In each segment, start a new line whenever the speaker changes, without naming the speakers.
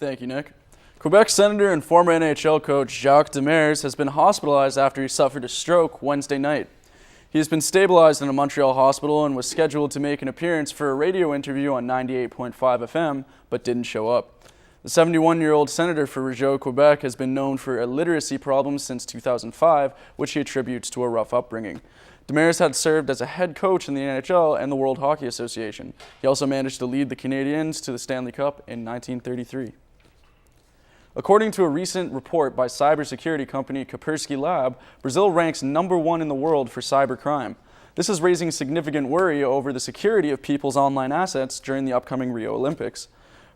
Thank you, Nick. Quebec Senator and former NHL coach Jacques Demers has been hospitalized after he suffered a stroke Wednesday night. He has been stabilized in a Montreal hospital and was scheduled to make an appearance for a radio interview on 98.5 FM, but didn't show up. The 71-year-old senator for Rougeau, Quebec has been known for illiteracy problems since 2005, which he attributes to a rough upbringing. Demers had served as a head coach in the NHL and the World Hockey Association. He also managed to lead the Canadiens to the Stanley Cup in 1933. According to a recent report by cybersecurity company Kaspersky Lab, Brazil ranks #1 in the world for cybercrime. This is raising significant worry over the security of people's online assets during the upcoming Rio Olympics.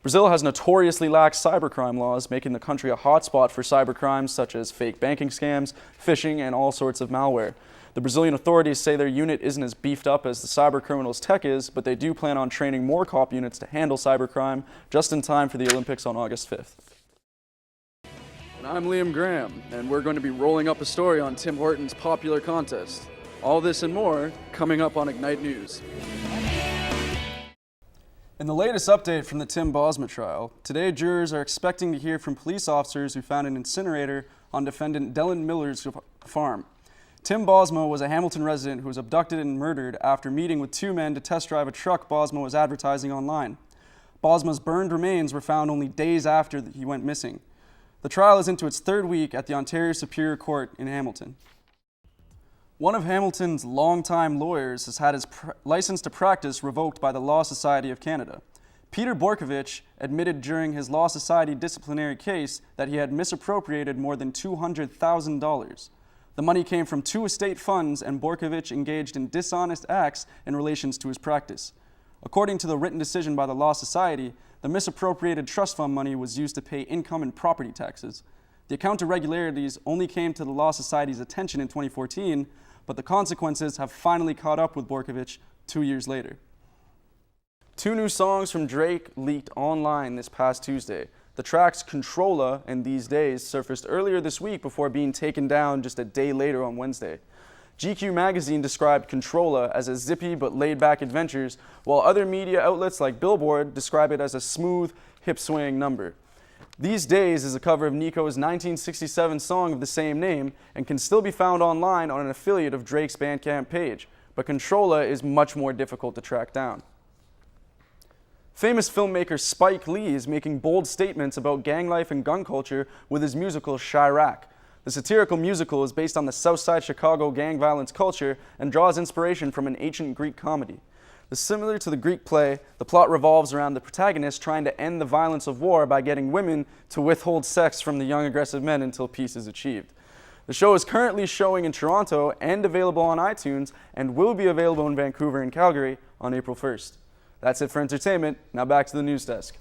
Brazil has notoriously lax cybercrime laws, making the country a hotspot for cybercrimes such as fake banking scams, phishing, and all sorts of malware. The Brazilian authorities say their unit isn't as beefed up as the cybercriminals' tech is, but they do plan on training more cop units to handle cybercrime just in time for the Olympics on August 5th. And I'm Liam Graham, and we're going to be rolling up a story on Tim Hortons' popular contest. All this and more coming up on Ignite News. In the latest update from the Tim Bosma trial, today jurors are expecting to hear from police officers who found an incinerator on defendant Dylan Miller's farm. Tim Bosma was a Hamilton resident who was abducted and murdered after meeting with two men to test drive a truck Bosma was advertising online. Bosma's burned remains were found only days after he went missing. The trial is into its third week at the Ontario Superior Court in Hamilton. One of Hamilton's longtime lawyers has had his license to practice revoked by the Law Society of Canada. Peter Borkovich admitted during his Law Society disciplinary case that he had misappropriated more than $200,000. The money came from two estate funds, and Borkovich engaged in dishonest acts in relation to his practice. According to the written decision by the Law Society, the misappropriated trust fund money was used to pay income and property taxes. The account irregularities only came to the Law Society's attention in 2014, but the consequences have finally caught up with Borkovich 2 years later. Two new songs from Drake leaked online this past Tuesday. The tracks Controlla and These Days surfaced earlier this week before being taken down just a day later on Wednesday. GQ magazine described Controlla as a zippy but laid-back adventures, while other media outlets like Billboard describe it as a smooth, hip-swaying number. These Days is a cover of Nico's 1967 song of the same name and can still be found online on an affiliate of Drake's Bandcamp page, but Controlla is much more difficult to track down. Famous filmmaker Spike Lee is making bold statements about gang life and gun culture with his musical Chirac. The satirical musical is based on the Southside Chicago gang violence culture and draws inspiration from an ancient Greek comedy. Similar to the Greek play, the plot revolves around the protagonist trying to end the violence of war by getting women to withhold sex from the young aggressive men until peace is achieved. The show is currently showing in Toronto and available on iTunes and will be available in Vancouver and Calgary on April 1st. That's it for entertainment. Now back to the news desk.